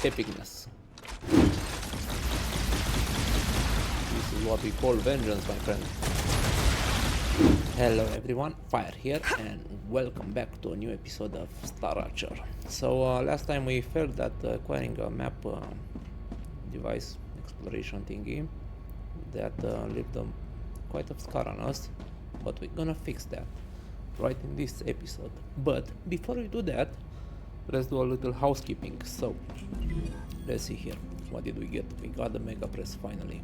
epicness. This is what we call vengeance, my friend. Hello everyone, Fire here, and welcome back to a new episode of Star Rupture. So last time we felt that acquiring a map device exploration thingy that left quite a scar on us, but we're gonna fix that right in this episode. But before we do that, let's do a little housekeeping. So let's see here, what did we get? We got the mega press finally.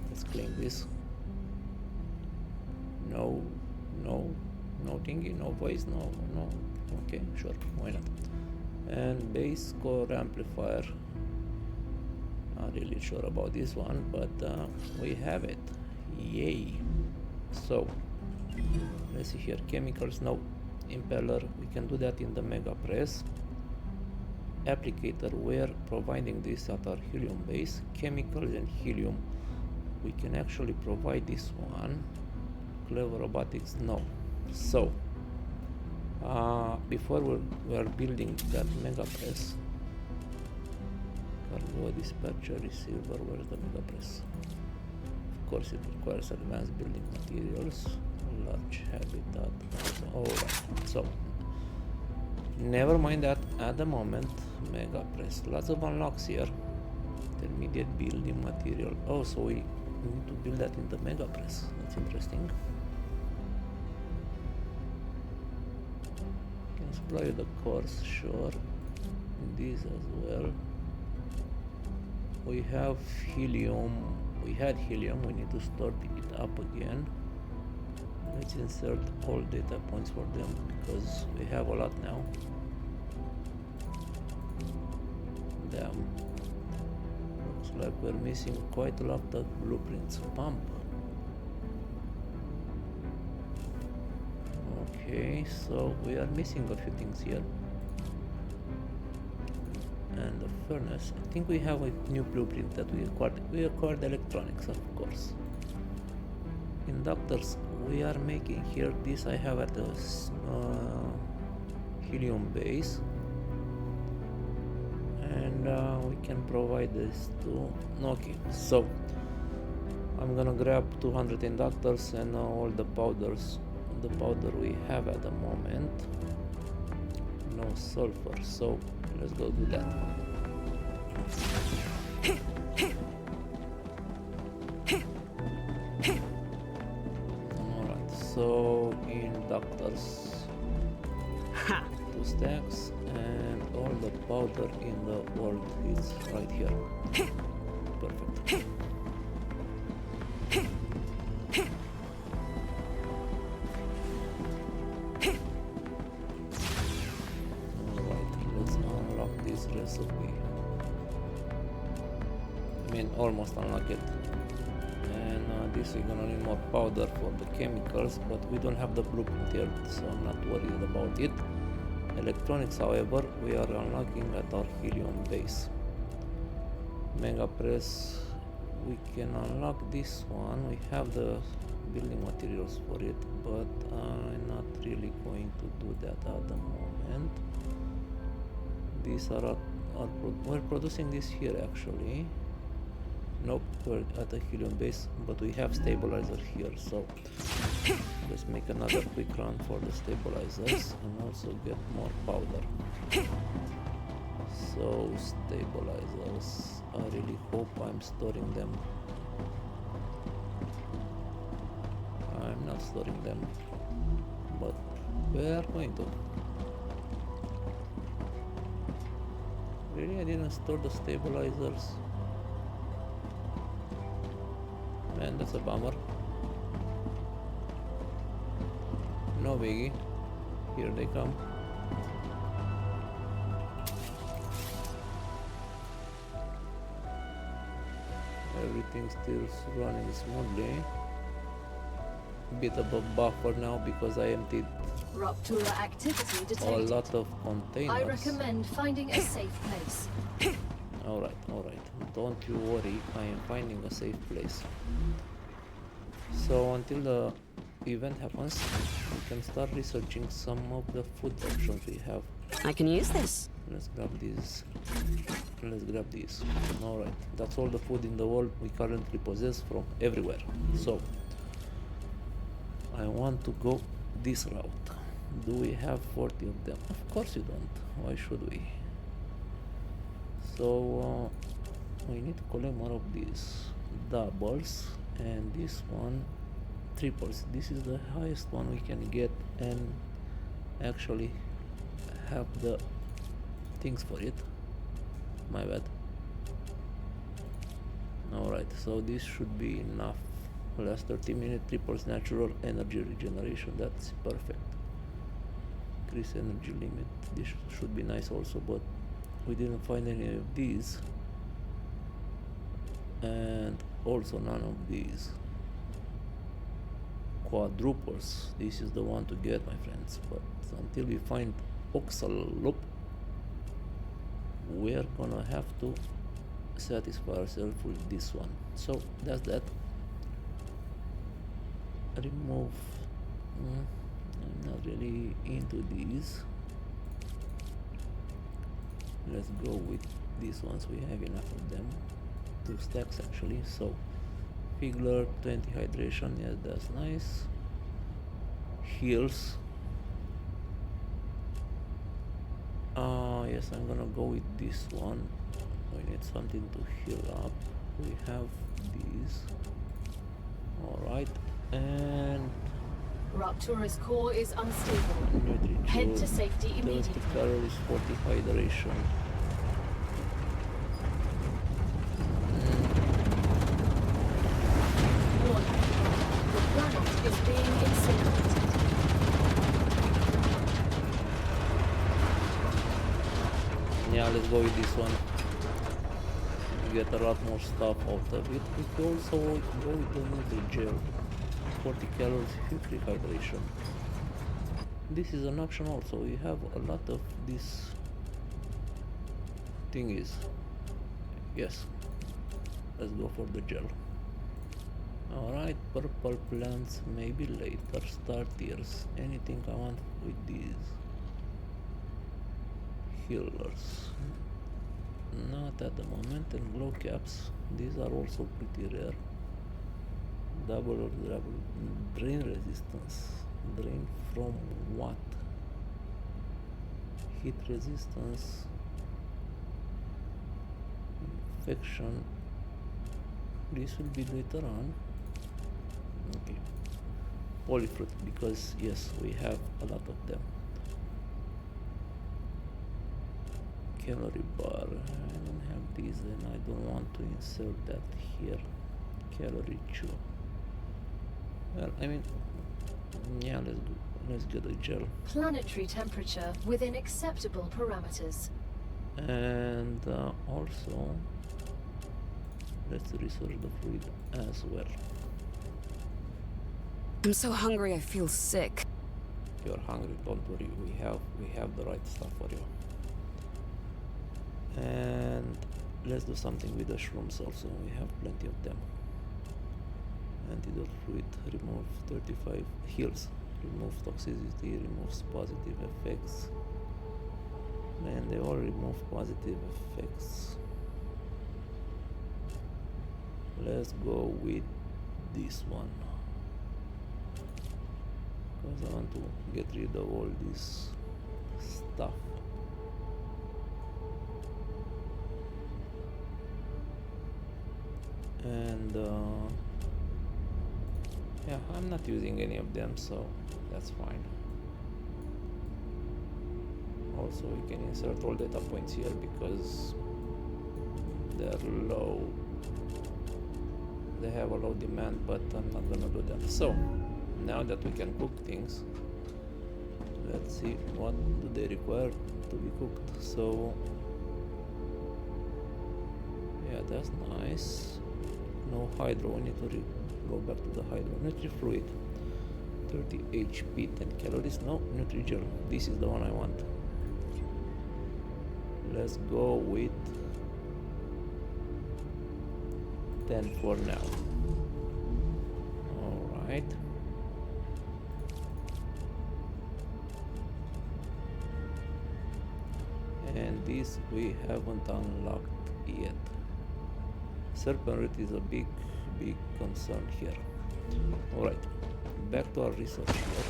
Let's claim this. No thingy, no voice, no, okay, sure, why not? And bass core amplifier, not really sure about this one, but we have it, yay. So let's see here, chemicals, no. Impeller, we can do that in the mega press. Applicator, we're providing this at our helium base. Chemicals and helium, we can actually provide this one. Clever robotics, no. So before we are building that mega press, cargo dispatcher receiver, where's the mega press? Of course it requires advanced building materials, large habitat. Alright, so never mind that at the moment. Mega press, lots of unlocks here. Intermediate building material. Oh, so we need to build that in the mega press. That's interesting. Can supply the cores, sure. This as well. We have helium. We had helium. We need to store it up again. Let's insert all data points for them because we have a lot now. Damn. Looks like we're missing quite a lot of blueprints. Pump. Okay, so we are missing a few things here. And the furnace. I think we have a new blueprint that we acquired. We acquired electronics, of course. Inductors. We are making here. This I have at the helium base. And we can provide this to. Okay, so I'm gonna grab 200 inductors and all the powders. The powder we have at the moment. No sulfur, so let's go do that. Alright, so inductors, 2 stacks, and all the powder in the world is right here. Perfect. Alright, let's unlock this recipe. I mean, almost unlock it. And this we're gonna need more powder for the chemicals, but we don't have the blueprint yet, so I'm not worried about it. Electronics, however, we are unlocking at our helium base. Mega press, we can unlock this one. We have the building materials for it, but I'm not really going to do that at the moment. These are we're producing this here actually. Nope, we're at the helium base, but we have stabilizer here, so let's make another quick run for the stabilizers and also get more powder. So stabilizers, I really hope I'm storing them. I'm not storing them, but we are going to. Really, I didn't store the stabilizers. Man, that's a bummer. No biggie. Here they come. Everything's still running smoothly. Bit of a buffer now because I emptied Rupture activity detected. a lot of containers. I recommend finding a safe place. Alright. Don't you worry, I am finding a safe place. So until the event happens, we can start researching some of the food options we have. I can use this. Let's grab these Let's grab these. Alright, that's all the food in the world we currently possess from everywhere. So, I want to go this route. Do we have 40 of them? Of course you don't. Why should we? So, we need to collect more of these doubles, and this one triples. This is the highest one we can get and actually have the things for it. My bad. Alright, so this should be enough. Last 30 minutes, triples natural energy regeneration. That's perfect. Increase energy limit. This should be nice also, but we didn't find any of these. And also none of these. Quadruples. This is the one to get, my friends. But until we find Oxaloop, we're gonna have to satisfy ourselves with this one. So that's that. Remove. I'm not really into these. Let's go with these ones. We have enough of them. 2 stacks actually. So Figler, 20 hydration. Yes, that's nice. Heals. Yes, I'm gonna go with this one. We need something to heal up. We have these. Alright, and Raptura's core is unstable. Head to safety 30 immediately. calories, 40 hydration. Warning. The planet is being incinerated. Yeah, let's go with this one. We get a lot more stuff out of it. We can also go with the Nutri Gel. 40 calories, 50 hydration. This is an option also. We have a lot of this thingies. Yes. Let's go for the gel. Alright, purple plants, maybe later. Star tiers. Anything I want with these. Healers. Not at the moment. And glow caps. These are also pretty rare. Double or double. Drain resistance. Drain from what? Heat resistance. Infection. This will be later on. Okay. Polyfruit, because yes, we have a lot of them. Calorie bar. I don't have these, and I don't want to insert that here. Calorie chew. Well, I mean, yeah, let's get a gel. Planetary temperature within acceptable parameters. And also, let's research the fluid as well. I'm so hungry I feel sick. You're hungry, don't worry, we have the right stuff for you. And let's do something with the shrooms also. We have plenty of them. Antidote fluid, remove 35 heals, removes toxicity, removes positive effects. Man, they all remove positive effects. Let's go with this one, because I want to get rid of all this stuff. And yeah, I'm not using any of them, so that's fine. Also, we can insert all data points here because they're low. They have a low demand, but I'm not gonna do that. So now that we can cook things, let's see what do they require to be cooked. So yeah, that's nice. No hydro, we need to go back to the hydro. Nutri-Fluid, 30 HP, 10 calories. No, Nutri-Gel, this is the one I want. Let's go with 10 for now. Alright. And this we haven't unlocked yet. Serpent root is a big concern here. Alright, back to our research here.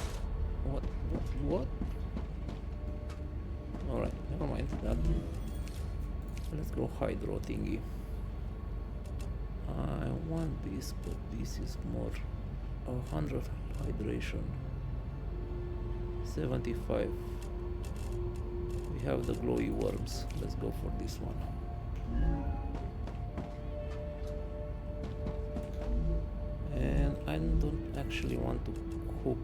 What? Alright, never mind that. Let's go hydro thingy. I want this, but this is more 100 hydration, 75. We have the glowy worms. Let's go for this one. And I don't actually want to cook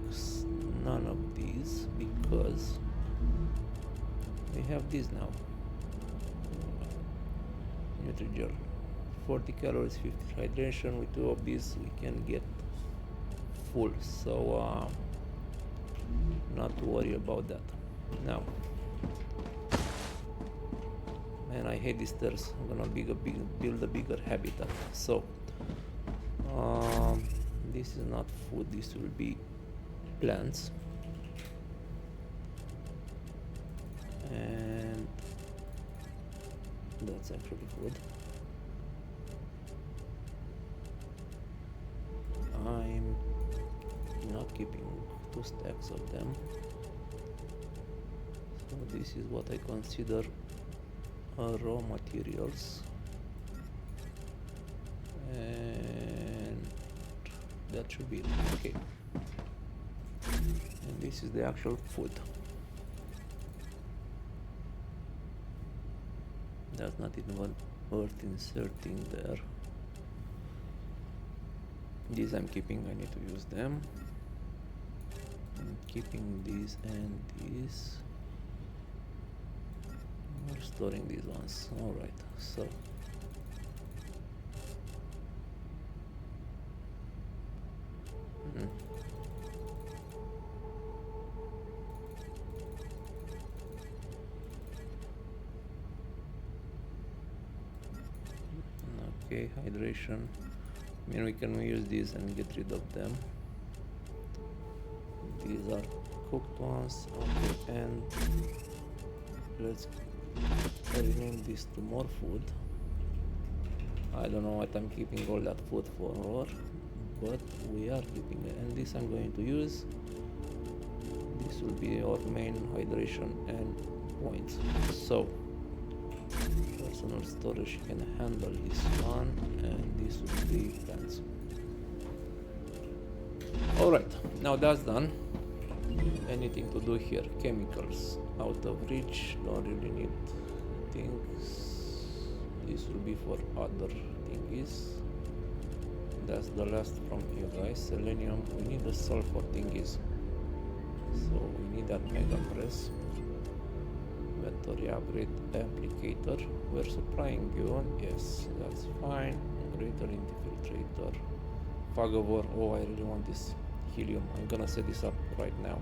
none of these because we have these now. Nutrigel, 40 calories, 50 hydration. With 2 of these we can get full, so not to worry about that. Now, man, I hate these stairs. I'm gonna build a bigger habitat. So this is not food, this will be plants. And that's actually food. I'm not keeping 2 stacks of them. So this is what I consider raw materials. And that should be it. Okay. And this is the actual food. That's not even worth inserting there. These I'm keeping, I need to use them. I'm keeping these and these. We're storing these ones. Alright, so okay, hydration. I mean, we can use these and get rid of them. These are cooked ones. Okay, and let's rename this to more food. I don't know what I'm keeping all that food for, but we are keeping it. And this I'm going to use. This will be our main hydration and points. So personal storage can handle this one, and this will be plants. Alright, now that's done. Anything to do here? Chemicals out of reach, don't really need things. This will be for other thingies. That's the last from you guys. Selenium, we need the sulfur thingies, so we need that mega press. Inventory upgrade applicator, we're supplying you, yes, that's fine. Greater infiltrator, Fagavor, oh, I really want this helium, I'm gonna set this up right now.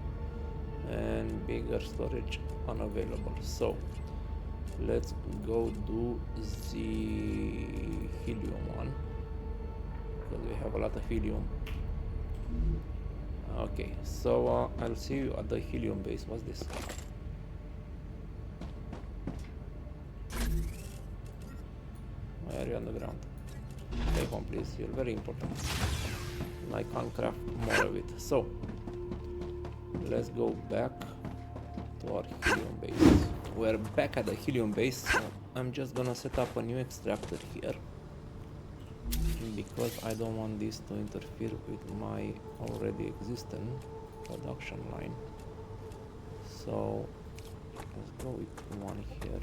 And bigger storage unavailable, so let's go do the helium one, because we have a lot of helium. Okay, so I'll see you at the helium base. What's this? Why are you on the ground? Stay home, please. You're very important. I can't craft more of it. So let's go back to our helium base. We're back at the helium base. So I'm just gonna set up a new extractor here, because I don't want this to interfere with my already existing production line. So let's go with one here.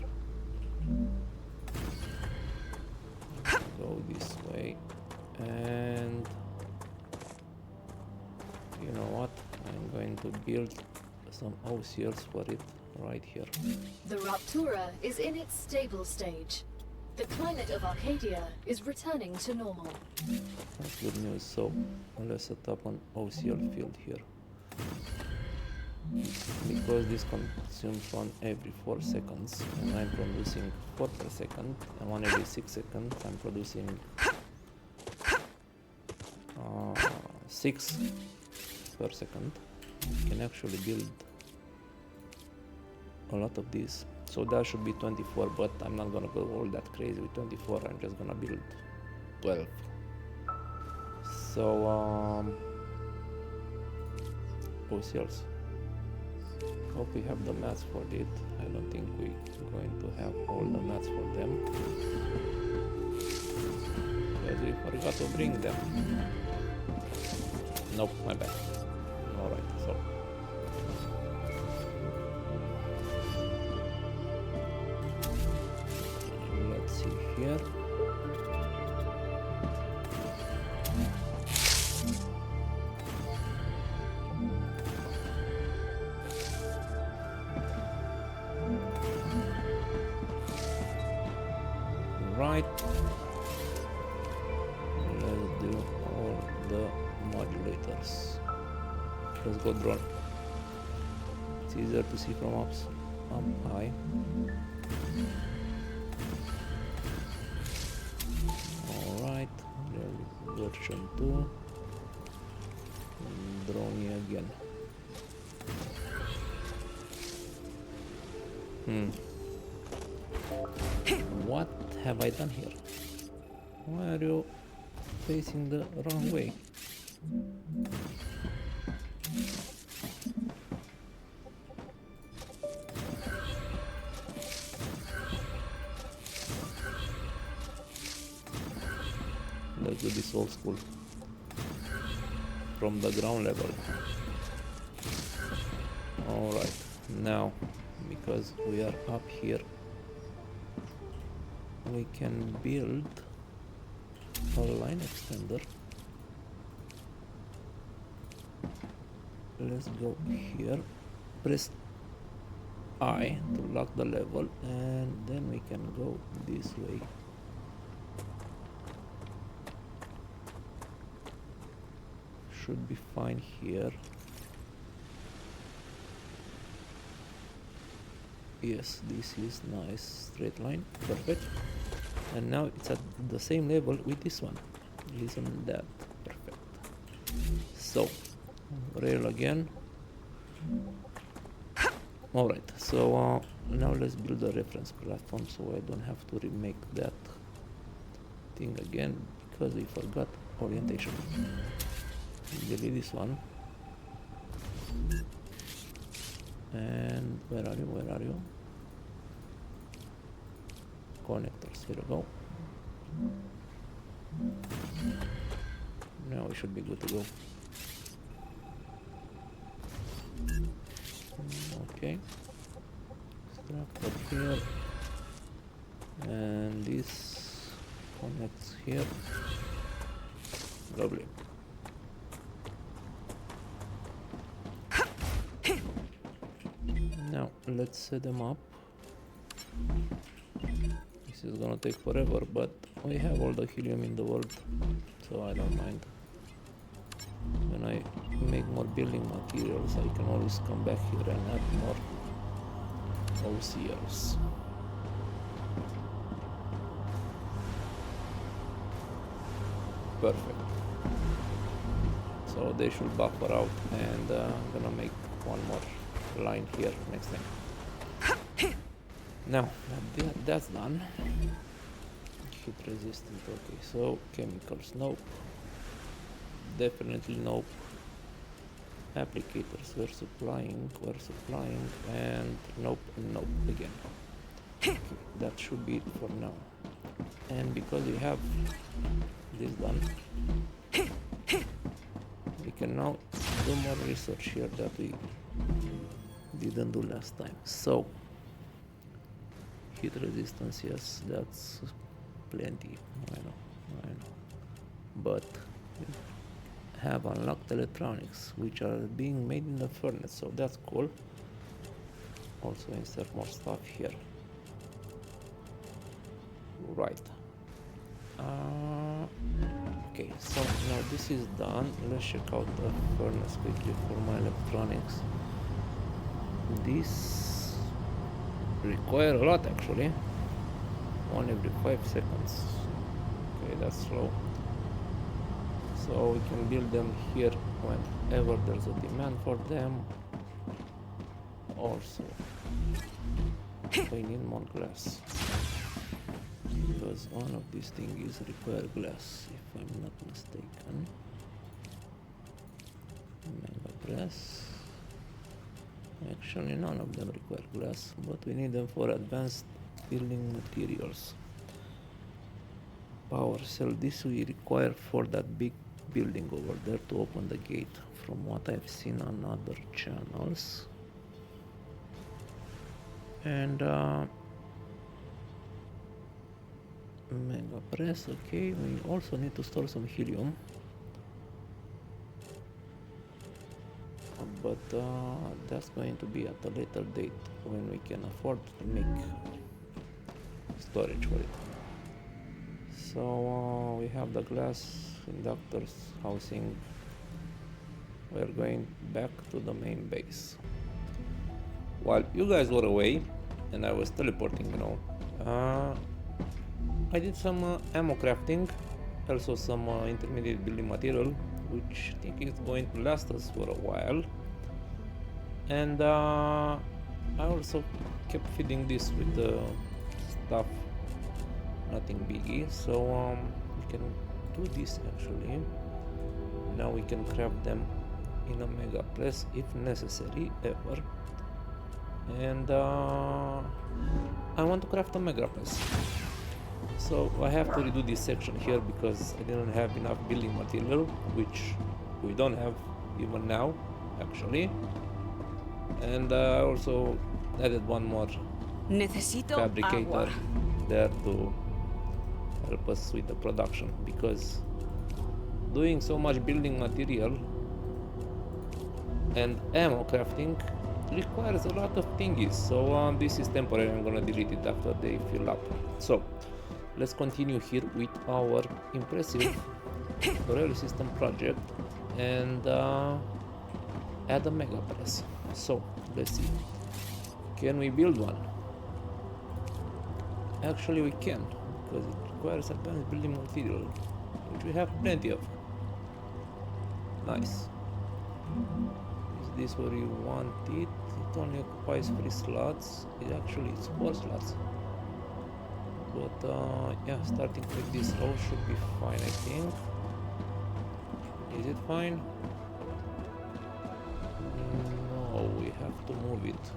Go this way, and you know what? I'm going to build some OCLs for it right here. The Ruptura is in its stable stage. The climate of Arcadia is returning to normal. That's good news. So let's set up an OCL field here. Because this consumes one every 4 seconds, and I'm producing 4 per second, and one every 6 seconds, I'm producing 6 per second. You can actually build a lot of these. So that should be 24, but I'm not gonna go all that crazy with 24. I'm just gonna build 12. So OCLs. Hope we have the mats for it. I don't think we're going to have all the mats for them because we forgot to bring them. Nope, my bad. Alright, so let's see here. Right, let's do all the modulators. Let's go drone. It's easier to see from up high. Alright, version 2. Drone again. What have I done here? Why are you facing the wrong way? Let's do this old school from the ground level. Alright, now because we are up here, we can build a line extender. Let's go here, press I to lock the level, and then we can go this way. Should be fine here. Yes, this is nice, straight line, perfect. And now it's at the same level with this one. Isn't that perfect? So, rail again. Alright, so now let's build a reference platform so I don't have to remake that thing again because we forgot orientation. Delete this one. And where are you? Connectors, here we go. Now we should be good to go. Okay. Structure here. And this connects here. Lovely. Now let's set them up. This is gonna take forever, but we have all the helium in the world, so I don't mind. When I make more building materials, I can always come back here and add more OCLs. Perfect. So they should buffer out, and I'm gonna make one more line here next time. Now that's done. Heat resistant, okay, so chemicals, nope. Definitely nope. Applicators, we're supplying, and nope, and nope again. Okay, that should be it for now. And because we have this done, we can now do more research here that we didn't do last time. So heat resistance, yes, that's plenty. I know. But we have unlocked electronics which are being made in the furnace, so that's cool. Also insert more stuff here. Right. Okay, so now this is done. Let's check out the furnace quickly for my electronics. This require a lot actually. 1 every 5 seconds. Okay, that's slow. So we can build them here whenever there's a demand for them. Also, we need more glass. Because one of these things require glass, if I'm not mistaken. Mega press. Actually, none of them require glass, but we need them for advanced building materials. Power cell, this we require for that big building over there to open the gate, from what I've seen on other channels. And mega press, okay, we also need to store some helium. But that's going to be at a later date when we can afford to make storage for it. So we have the glass inductors housing. We're going back to the main base. While you guys were away and I was teleporting, you know, I did some ammo crafting, also some intermediate building material, which I think is going to last us for a while. And I also kept feeding this with the stuff, nothing biggie. So we can do this actually. Now we can craft them in a mega press if necessary ever. And I want to craft a mega press. So I have to redo this section here because I didn't have enough building material, which we don't have even now actually. And I also added one more Necesito fabricator agua. there to help us with the production, because doing so much building material and ammo crafting requires a lot of thingies. So this is temporary, I'm gonna delete it after they fill up. So let's continue here with our impressive rail system project and add a mega press. So let's see, can we build one? Actually we can, because it requires advanced building material, which we have plenty of. Nice. Is this where you want it? It only occupies 3 slots. It's 4 slots. But yeah, starting with this row should be fine, I think. Is it fine? No, we have to move it.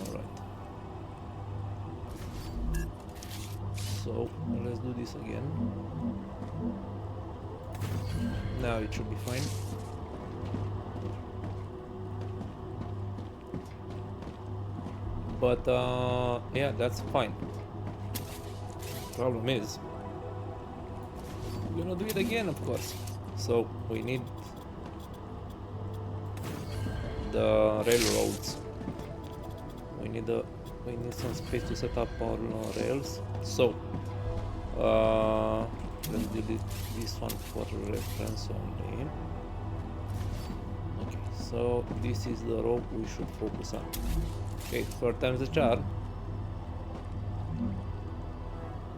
Alright. So let's do this again. Now it should be fine. But yeah, that's fine. Problem is, we're gonna do it again, of course. So we need the railroads. We need some space to set up our rails. So let's delete this one for reference only. Okay, so this is the row we should focus on. Okay, 4 times the charm.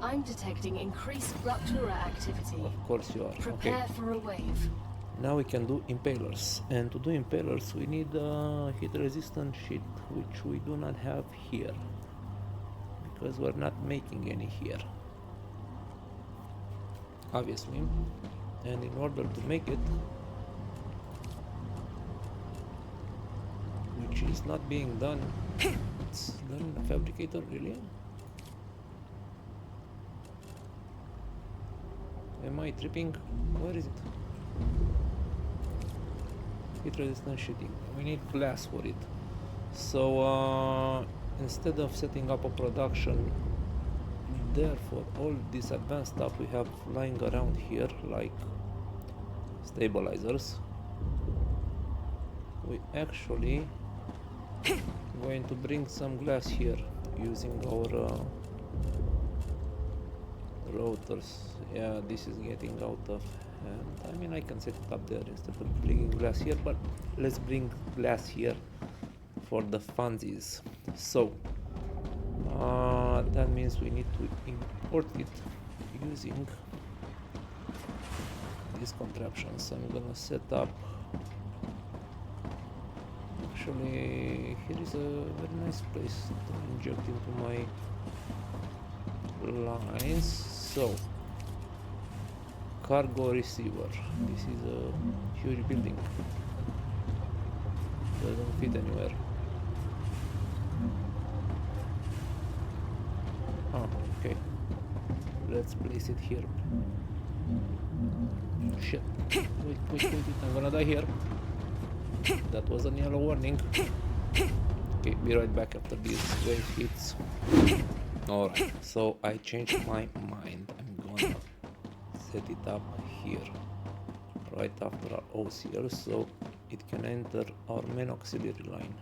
I'm detecting increased Ruptura activity. Of course you are. Prepare Okay. for a wave. Now we can do impalers, and to do impalers we need a heat resistant sheet, which we do not have here because we're not making any here, obviously. And in order to make it, which is not being done, it's done in a fabricator, really? Am I tripping? Where is it? Heat resistant sheeting. We need glass for it. So instead of setting up a production there for all this advanced stuff we have lying around here, like stabilizers, we actually going to bring some glass here using our rotors. Yeah, this is getting out of hand. I mean, I can set it up there instead of bringing glass here, but let's bring glass here for the funsies. So that means we need to import it using these contraptions. I'm gonna set up, actually, here is a very nice place to inject into my lines. So, cargo receiver. This is a huge building. Doesn't fit anywhere. Oh, okay. Let's place it here. Shit. Wait, I'm gonna die here. That was a yellow warning. Okay, be right back after this wave hits. Alright, so I changed my mind. I'm gonna set it up here, right after our OCL, so it can enter our main auxiliary line.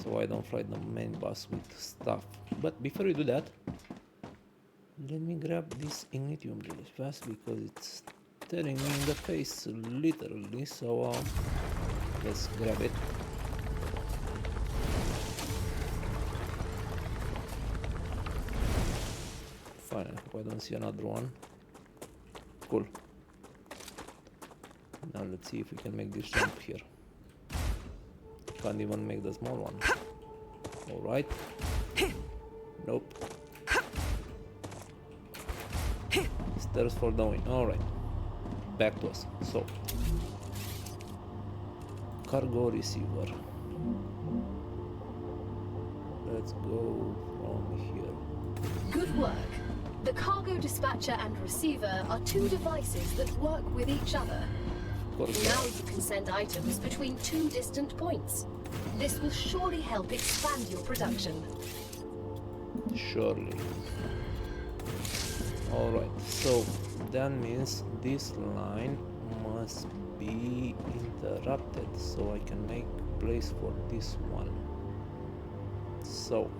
So I don't fly the main bus with stuff. But before we do that, let me grab this ignitium really fast because it's staring me in the face literally. So let's grab it. Fine, I hope I don't see another one. Cool. Now let's see if we can make this jump here. Can't even make the small one. Alright. Nope. Stairs for the win. Alright. Back to us. So, cargo receiver. Let's go from here. Good work. The cargo dispatcher and receiver are two devices that work with each other. Now you can send items between two distant points. This will surely help expand your production. Surely. Alright, so that means this line must be interrupted so I can make place for this one. So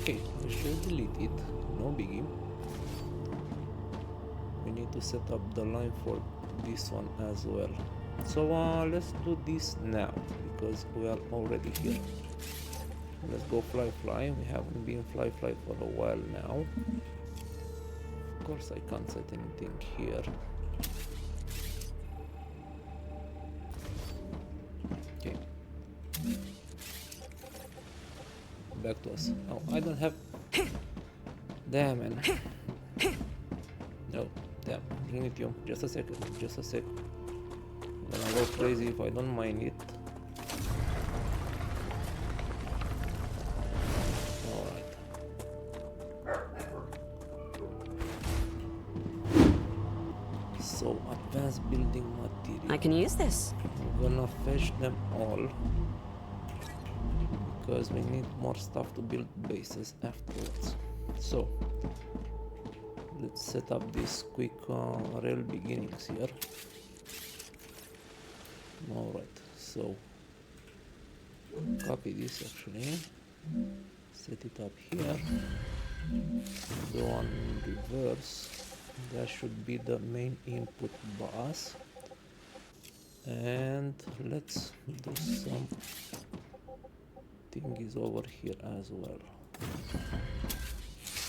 okay, we should delete it, no biggie. We need to set up the line for this one as well. So let's do this now because we are already here. Let's go fly. We haven't been fly for a while now. Of course I can't set anything here. Okay. Back to us. Oh, I don't have... Damn, man. No, damn. Ignitium. Just a second. I'm gonna go crazy if I don't mine it. Alright. So, advanced building material. I can use this. I'm gonna fetch them all because we need more stuff to build bases afterwards. So let's set up this quick rail beginnings here. Alright, so copy this actually, set it up here, go on reverse. That should be the main input bus, and let's do some thingies over here as well.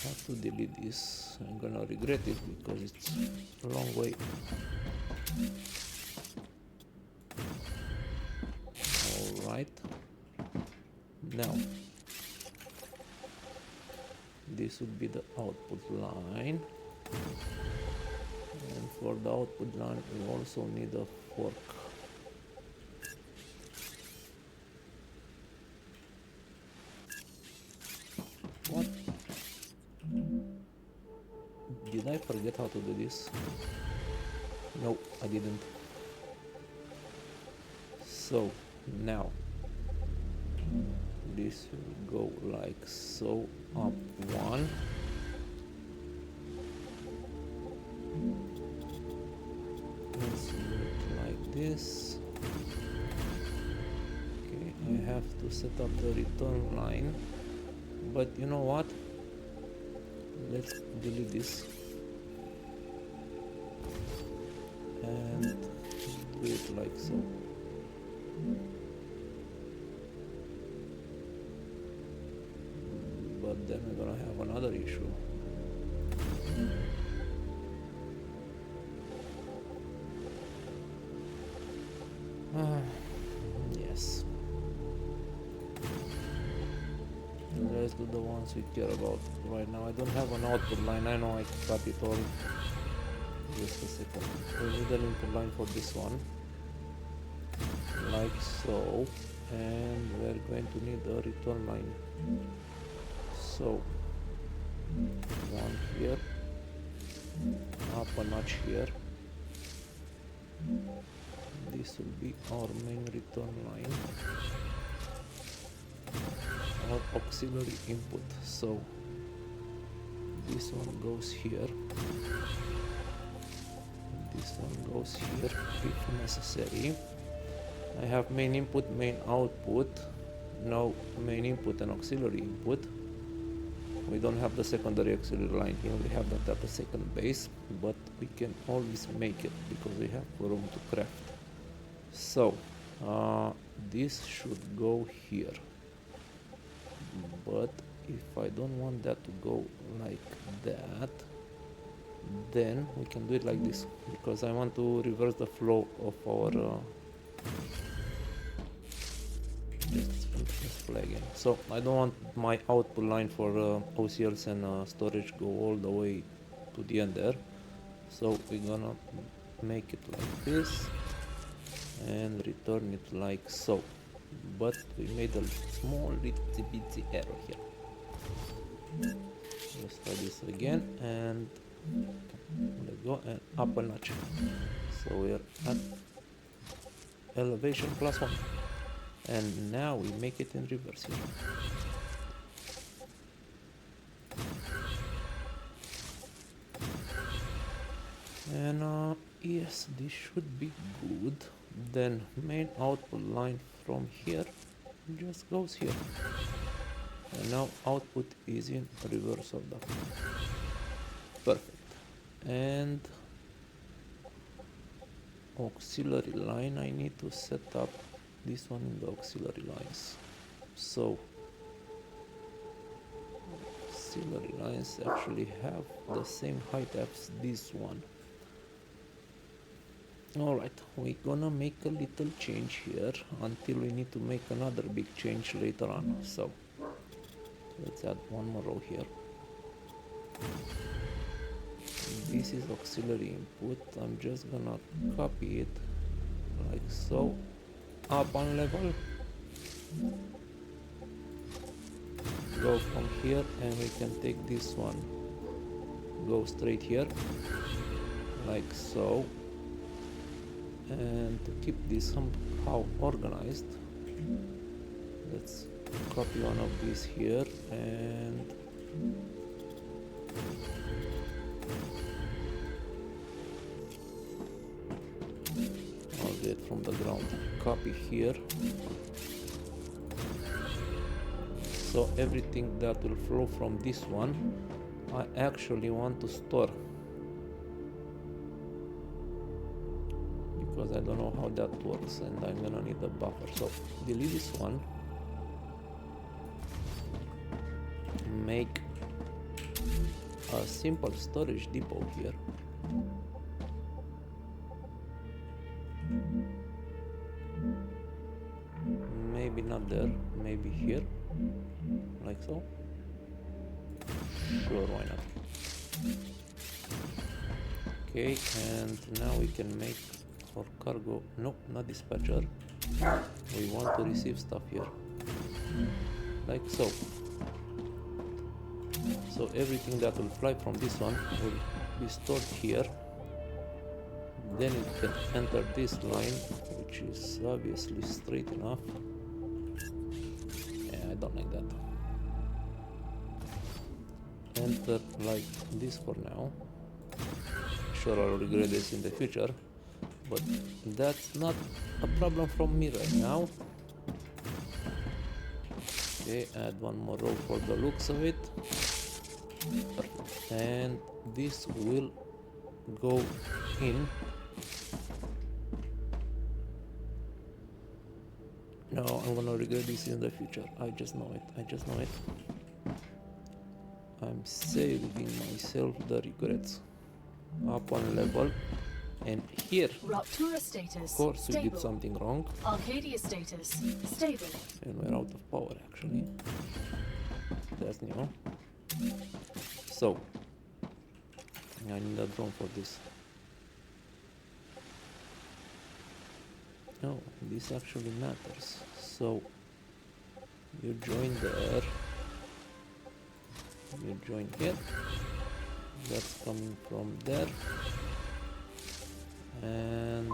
Have to delete this. I'm gonna regret it because it's a long way. Alright, now this would be the output line, and for the output line we also need a fork. What? Did I forget how to do this? No, I didn't. So now this will go like so, up one, let's do it like this. Okay, I have to set up the return line, but you know what, let's delete this and do it like so. But then we're gonna have another issue. let's do the ones we care about right now. I don't have an output line. I know I cut it all. Just a second. We need an input line for this one, like so, and we're going to need a return line. So one here, up a notch here. This will be our main return line, our auxiliary input. So this one goes here, this one goes here if necessary. I have main input, main output, no main input and auxiliary input. We don't have the secondary auxiliary line here, we have that at the second base, but we can always make it because we have room to craft. So this should go here, but if I don't want that to go like that, then we can do it like this, because I want to reverse the flow of our just flag in. So I don't want my output line for OCLs and storage go all the way to the end there. So we're gonna make it like this and return it like so. But we made a small little bitsy error here. Let's try this again and let's go and up a notch. So we're at elevation +1. And now we make it in reverse here. And yes, this should be good. Then main output line from here just goes here. And now output is in reverse of that. Perfect. And auxiliary line, I need to set up this one in the auxiliary lines. So auxiliary lines actually have the same height as this one. Alright, we're gonna make a little change here until we need to make another big change later on. So let's add one more row here. This is auxiliary input. I'm just gonna copy it like so. Up one level, go from here, and we can take this one, go straight here like so, and to keep this somehow organized, let's copy one of these here and from the ground, copy here, so everything that will flow from this one I actually want to store, because I don't know how that works and I'm gonna need a buffer. So delete this one, make a simple storage depot here. Maybe not there, maybe here, like so. Sure, why not? Okay, and now we can make our cargo, no, not dispatcher. We want to receive stuff here, like so. So everything that will fly from this one will be stored here. Then it can enter this line, which is obviously straight enough. Yeah, I don't like that. Enter like this for now. Sure, I'll regret this in the future, but that's not a problem from me right now. Okay, add one more row for the looks of it. Perfect. And this will go in. No, I'm gonna regret this in the future. I just know it. I just know it. I'm saving myself the regrets. Up one level. And here, Rupture status, of course, we stable. did something wrong. Arcadia status, stable. And we're out of power, actually. That's new. So I need a drone for this. No, this actually matters. So you join there, you join here, that's coming from there, and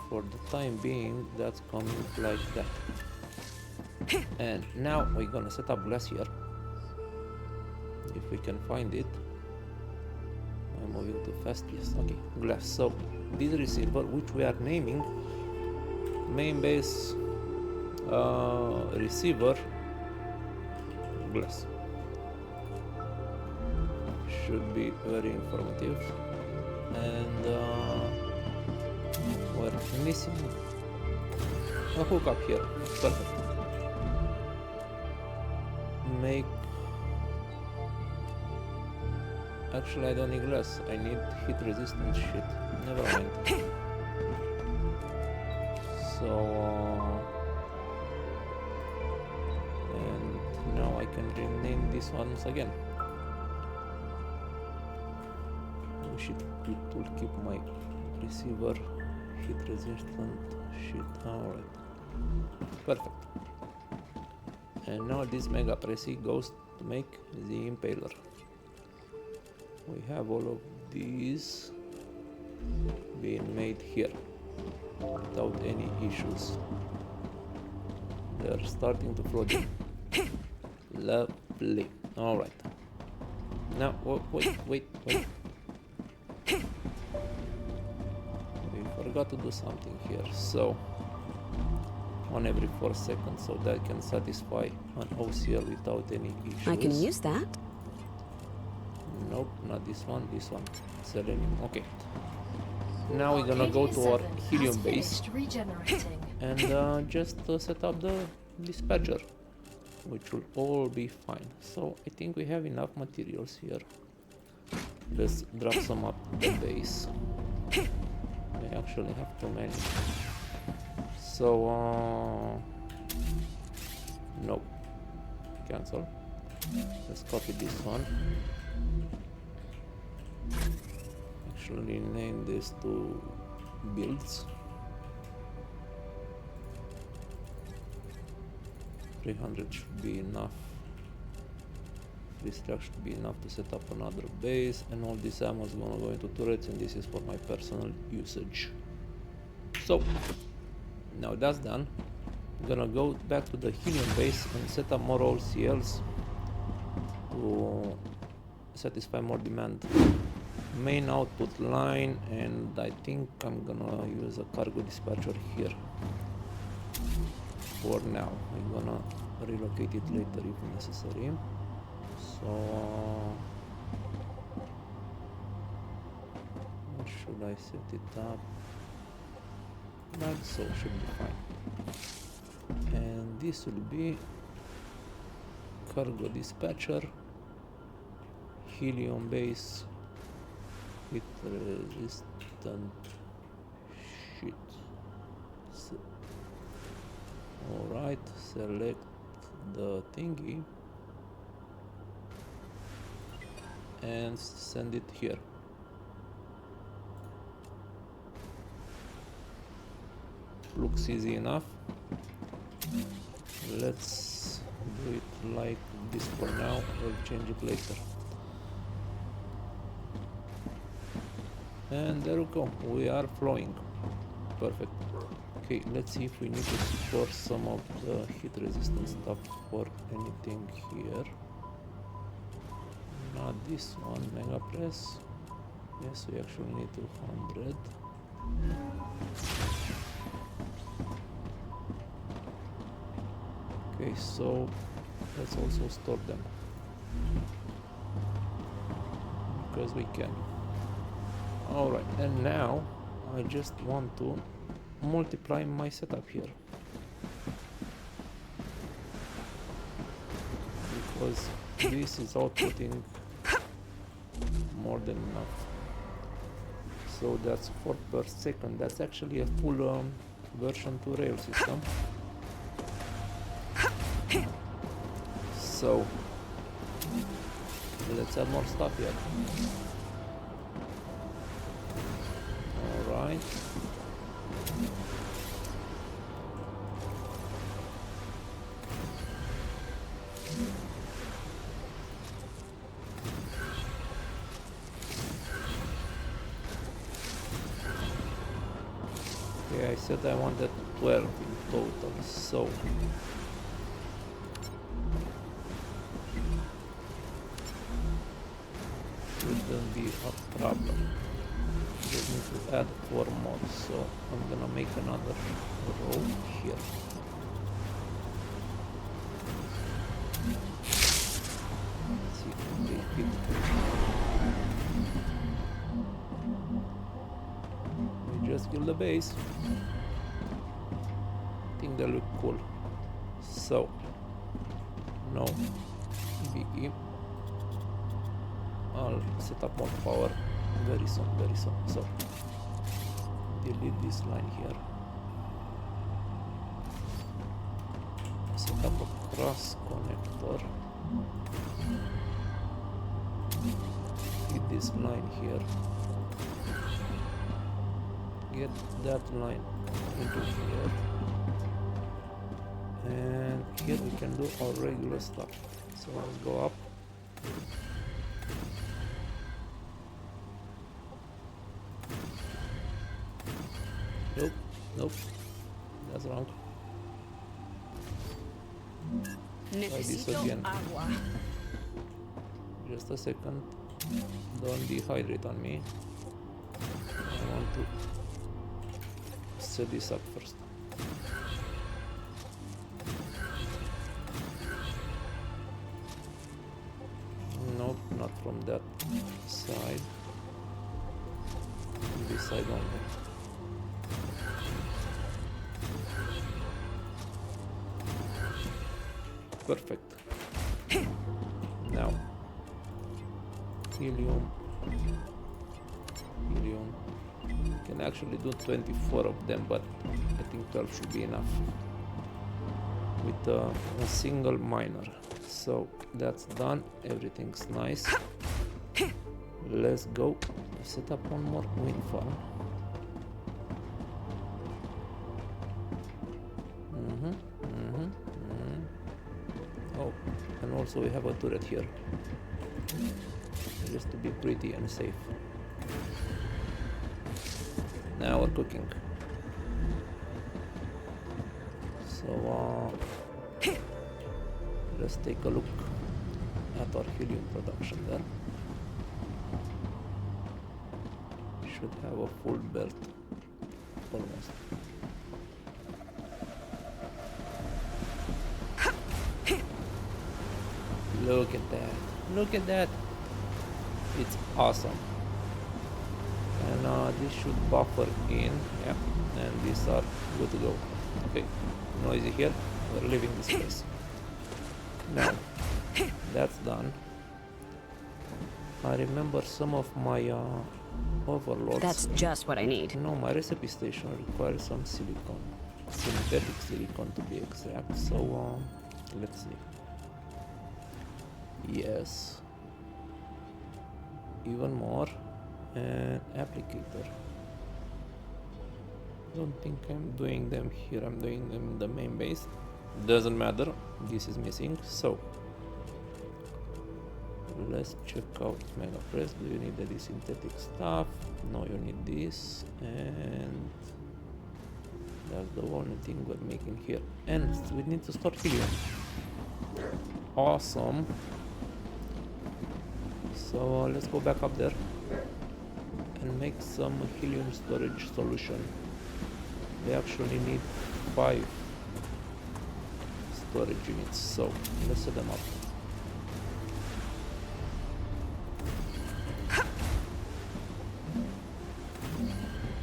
for the time being that's coming like that. And now we're gonna set up glass here, if we can find it. I'm moving too fast. Yes, okay, glass. So this receiver, which we are naming main base receiver glass, should be very informative. And we're missing a hookup here. Perfect. Make, actually I don't need glass, I need heat resistant shit. Never mind. So and now I can rename these ones again. It will keep my receiver heat resistant shit. Alright, perfect. And now this mega pressy goes to make the impaler. We have all of these being made here without any issues. They're starting to float in. Lovely. Alright. Now, wait. We forgot to do something here. So, on every 4 seconds, so that can satisfy an OCL without any issues. I can use that. Nope, not this one, this one. Selenium, okay. Now we're gonna go to our helium base and just set up the dispatcher, which will all be fine. So I think we have enough materials here. Let's drop some up the base. We actually have too many. So nope, cancel. Let's copy this one. Actually name this to builds. 300 should be enough. This track should be enough to set up another base, and all this ammo is gonna go into turrets, and this is for my personal usage. So now that's done. I'm gonna go back to the helium base and set up more OCLs to satisfy more demand. Main output line, and I think I'm gonna use a cargo dispatcher here for now. I'm gonna relocate it later if necessary. So where should I set it up? Like so, should be fine. And this will be cargo dispatcher, helium base, heat resistant shit. Alright, select the thingy and send it here. Looks easy enough. Let's do it like this for now. We'll change it later. And there we go. We are flowing. Perfect. Okay, let's see if we need to store some of the heat resistant stuff for anything here. Not this one, mega press. Yes, we actually need 200. Okay, so let's also store them, because we can. Alright, and now I just want to multiply my setup here, because this is outputting more than enough. So that's 4 per second. That's actually a full version 2 rail system. So Let's add more stuff here. Alright. Okay, I said I wanted 12 in total, so shouldn't be a problem. Just need to add 4 more, so I'm gonna make another row here. Let's see if they fit. We just build the base. I think they look cool. So, no biggie. I'll set up more power very soon, very soon. So, delete this line here. Set up a cross connector. Feed this line here. Get that line into here. And here we can do our regular stuff. So let's go up. Nope, nope, that's wrong. Try this again. Just a second. Don't dehydrate on me. I want to set this up first. Nope, not from that side. This side only. Perfect. Now, helium. Can actually do 24 of them, but I think 12 should be enough with a single miner. So that's done. Everything's nice. Let's go set up one more wind farm. Oh, and also we have a turret here, just to be pretty and safe. Now we're cooking. So let's take a look at our helium production there. Should have a full belt almost. Look at that. Look at that. It's awesome. And this should buffer in. Yeah. And these are good to go. Okay. Noisy here. We're leaving this place. Now, that's done. I remember some of my overlords. That's just what I need. No, my recipe station requires some silicon. Synthetic silicon to be exact. So, let's see. Yes. Even more. And applicator. Don't think I'm doing them here. I'm doing them in the main base. Doesn't matter. This is missing. So let's check out Mega Press. Do you need any synthetic stuff? No, you need this. And that's the only thing we're making here. And we need to store helium. Awesome. So let's go back up there and make some helium storage solution. We actually need 5 storage units, so let's set them up.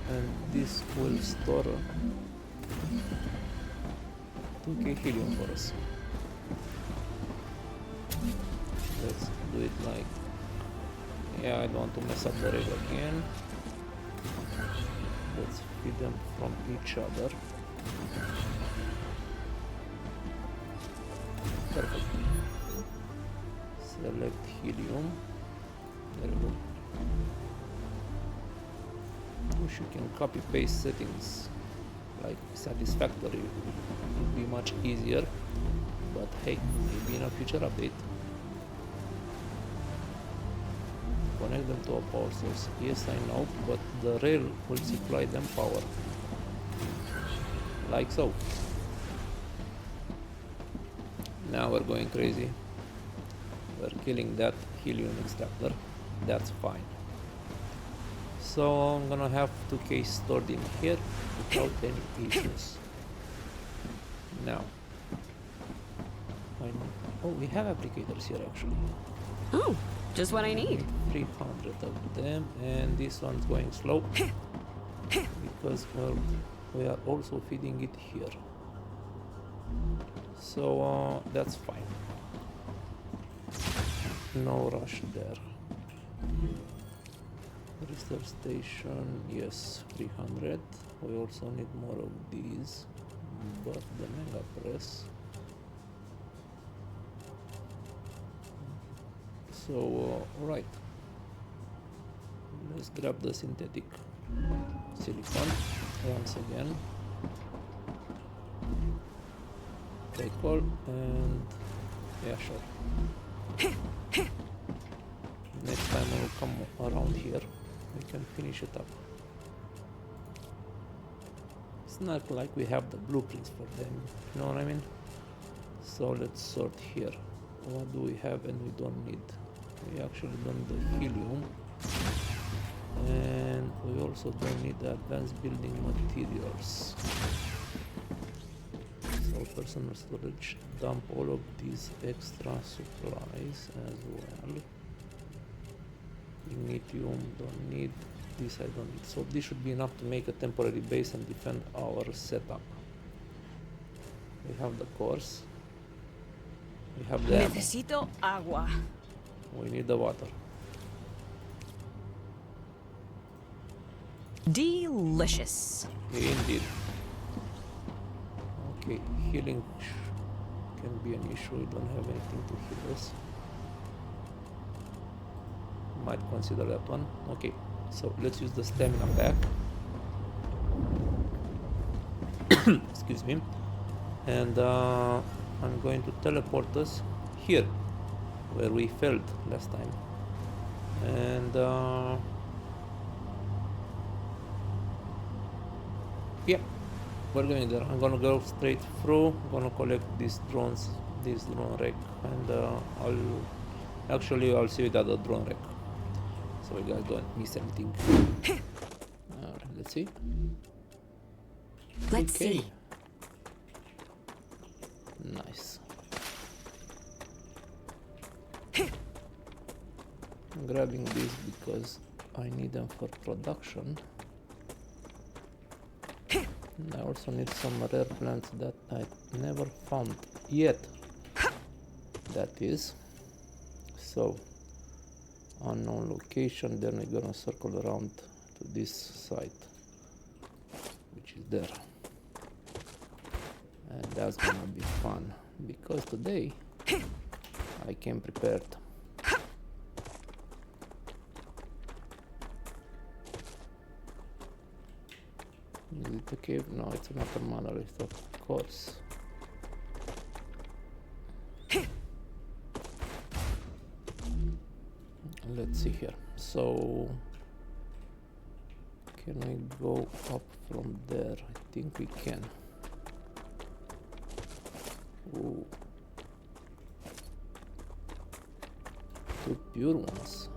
And this will store 2k helium for us. Let's do it like, yeah, I don't want to mess up the rig again. Let's feed them from each other. Perfect. Select helium. There we go. Wish you can copy paste settings like satisfactory. It would be much easier, but hey, maybe in a future update. Connect them to a power source. Yes, I know, but the rail will supply them power. Like so. Now we're going crazy. We're killing that helium extractor. That's fine. So I'm gonna have 2K stored in here without any issues. Now, oh, we have applicators here actually. Oh, just what I need. 300 of them, and this one's going slow because we are also feeding it here. So that's fine. No rush there. Research station, yes, 300. We also need more of these, but the mega press. So, right. Let's grab the synthetic silicon once again. Take all and yeah, sure. Next time I will come around here. We can finish it up. It's not like we have the blueprints for them, you know what I mean? So let's sort here. What do we have and we don't need? We actually don't need the helium. And we also don't need the advanced building materials. So personal storage, dump all of these extra supplies as well. Ignitium, don't need this, I don't need. So this should be enough to make a temporary base and defend our setup. We have the course. We have the ammo. Necesito agua. We need the water. Delicious. Indeed. Okay, healing can be an issue. We don't have anything to heal us. Might consider that one. Okay, so let's use the stamina back. Excuse me. And I'm going to teleport us here where we failed last time. And yeah, we're going there. I'm gonna go straight through. I'm gonna collect these drones, this drone wreck, and I'll see you at the drone wreck, so you guys don't miss anything. Let's see. Let's see. Nice. I'm grabbing these because I need them for production. And I also need some rare plants that I never found yet. That is. So, unknown location, then we're gonna circle around to this site, which is there. And that's gonna be fun, because today I came prepared. Is it a cave? No, it's not a monolith, of course. Let's see here. So, can I go up from there? I think we can. Ooh. 2 pure ones.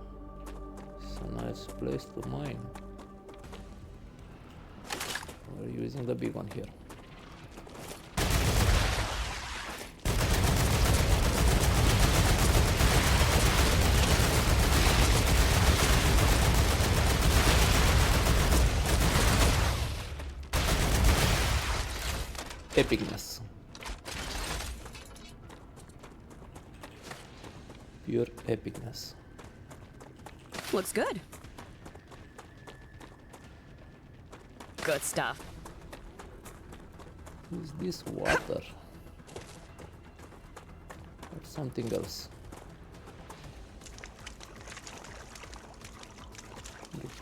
It's a nice place to mine. We're using the big one here. Epicness. Pure epicness. Looks good. Good stuff. Is this water? Or something else?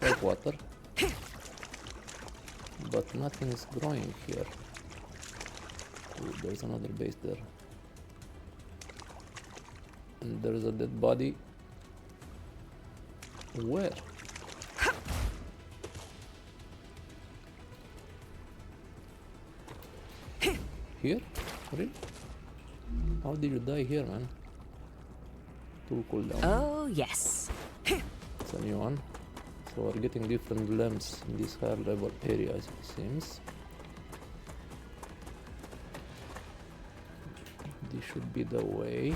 like water, but nothing is growing here. Ooh, there's another base there, and there's a dead body. Where? Here? Really? How did you die here, man? Tool cooldown. Oh, yes. It's a new one. So we're getting different lamps in these higher level areas, it seems. This should be the way.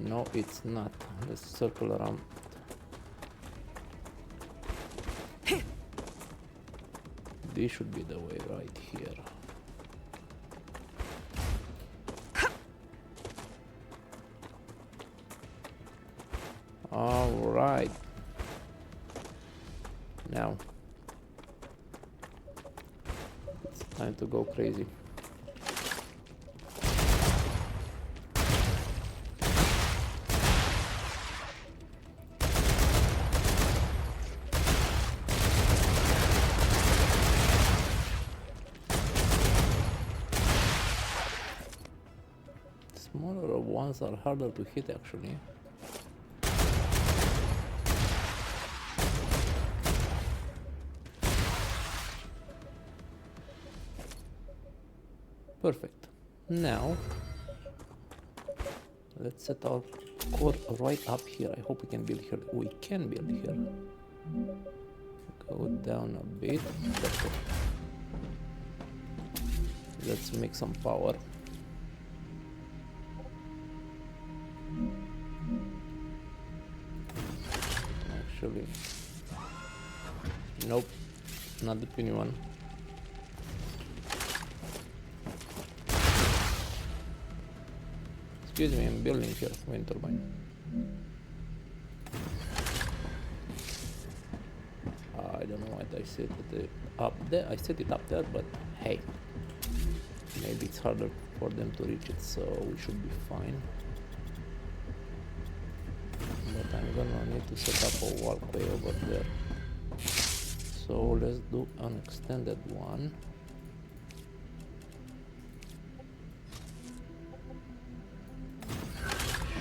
No, it's not. Let's circle around. This should be the way right here. All right. Now it's time to go crazy. Smaller ones are harder to hit actually. Perfect. Now let's set our core right up here. I hope we can build here. We can build here. Go down a bit. Perfect. Let's make some power. Actually, nope, not the pin one. Excuse me, I'm building here wind turbine. I don't know why I set it up there. I set it up there, but hey, maybe it's harder for them to reach it, so we should be fine. But I'm gonna need to set up a walkway over there. So let's do an extended one.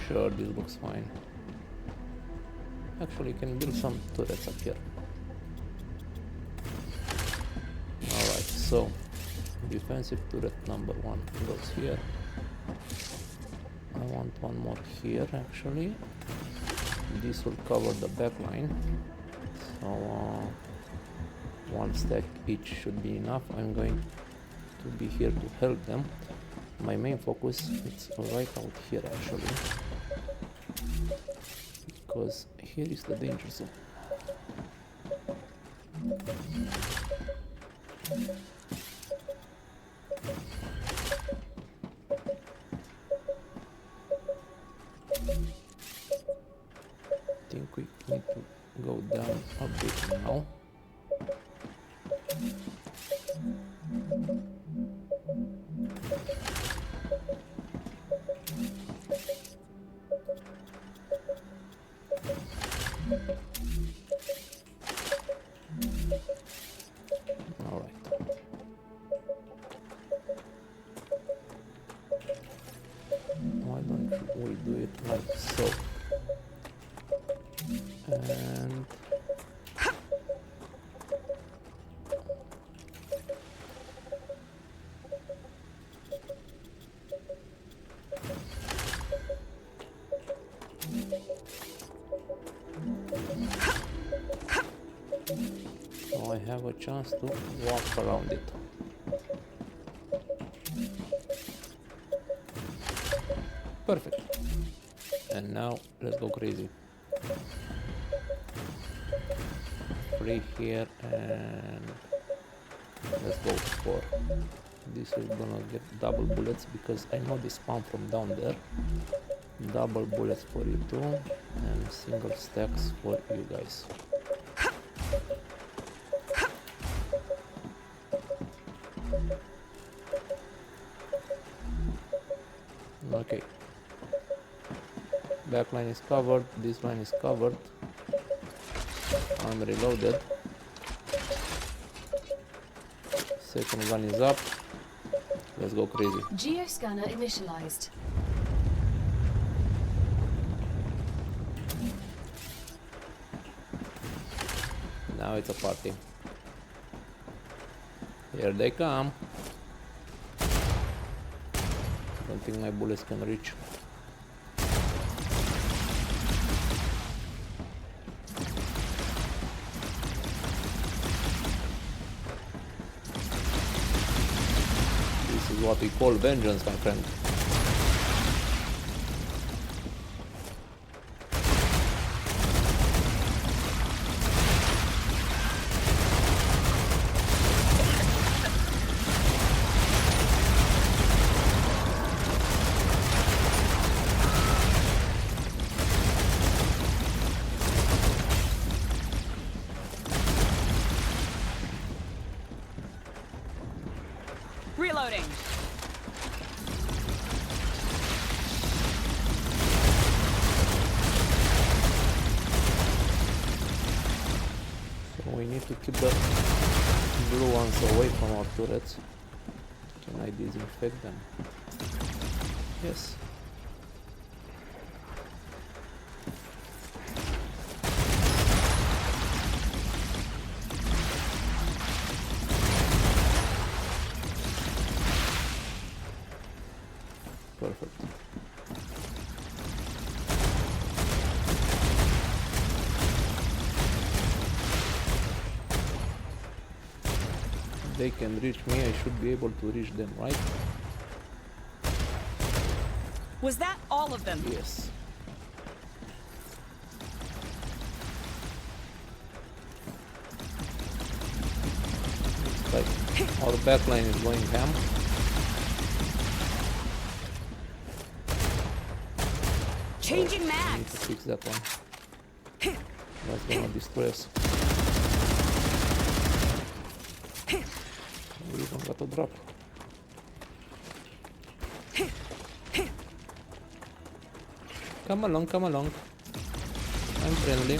Sure, this looks fine. Actually, you can build some turrets up here. Alright, so defensive turret number 1 goes here. I want one more here actually. This will cover the back line. So one stack each should be enough. I'm going to be here to help them. My main focus is right out here actually, because here is the danger zone. I think we need to go down a bit now. Why don't we do it like so? And so I have a chance to walk around it. Perfect. And now let's go crazy. Free here and let's go for this. Is gonna get double bullets because I know they spawn from down there. Double bullets for you too, and single stacks for you guys. Okay. Back line is covered, this line is covered. I'm reloaded. Second one is up. Let's go crazy. Geo Scanner initialized. Now it's a party. Here they come. Don't think my bullets can reach. This is what we call vengeance, my friend. Reloading. So we need to keep the blue ones away from our turrets. Can I disinfect them? Yes. Perfect. They can reach me, I should be able to reach them, right? Was that all of them? Yes. It's like our backline is going ham. Changing I need to mags. fix that one. That's gonna destroy us. We even got a drop. Come along, come along. I'm friendly.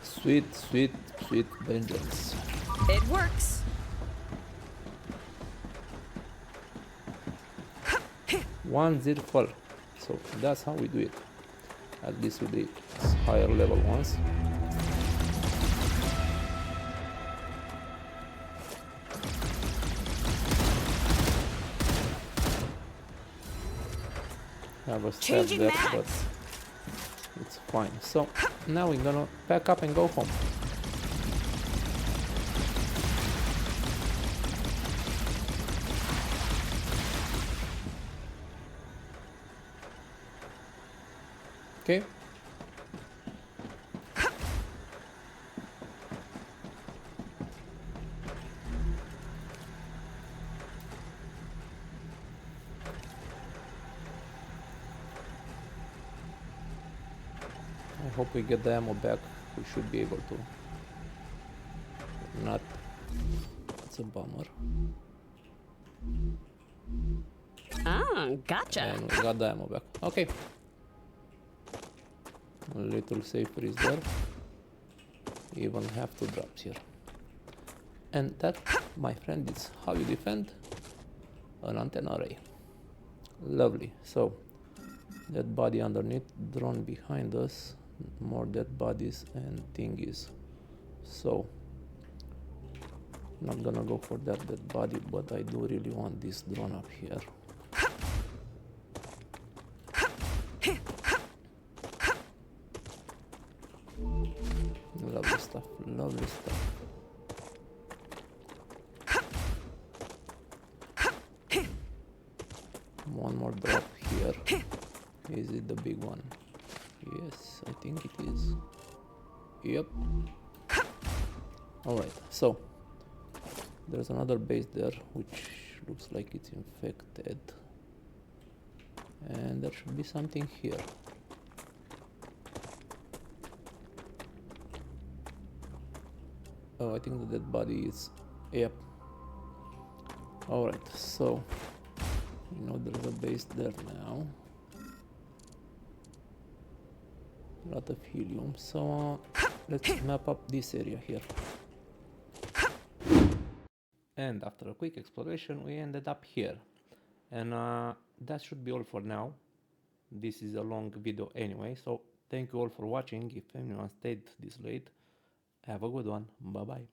Sweet, sweet, sweet vengeance. It works. One zero fall. So that's how we do it. At least with the higher level ones. Have a stab Changing there, mags. but it's fine. So now we're gonna pack up and go home. Okay. I hope we get the ammo back. We should be able to. If not, it's a bummer. Ah, gotcha. And we got the ammo back. Okay. A little safer is there. Even have 2 drops here. And that, my friend, is how you defend an antenna array. Lovely. So, dead body underneath, drone behind us, more dead bodies and thingies. So, not gonna go for that dead body, but I do really want this drone up here. Lovely stuff, lovely stuff. One more drop here. Is it the big one? Yes, I think it is. Yep. Alright, so there's another base there which looks like it's infected. And there should be something here. Oh, I think the dead body is... Yep. Alright, so you know there's a base there now. A lot of helium, so let's map up this area here. And after a quick exploration we ended up here. And that should be all for now. This is a long video anyway, so thank you all for watching. If anyone stayed this late, have a good one. Bye bye.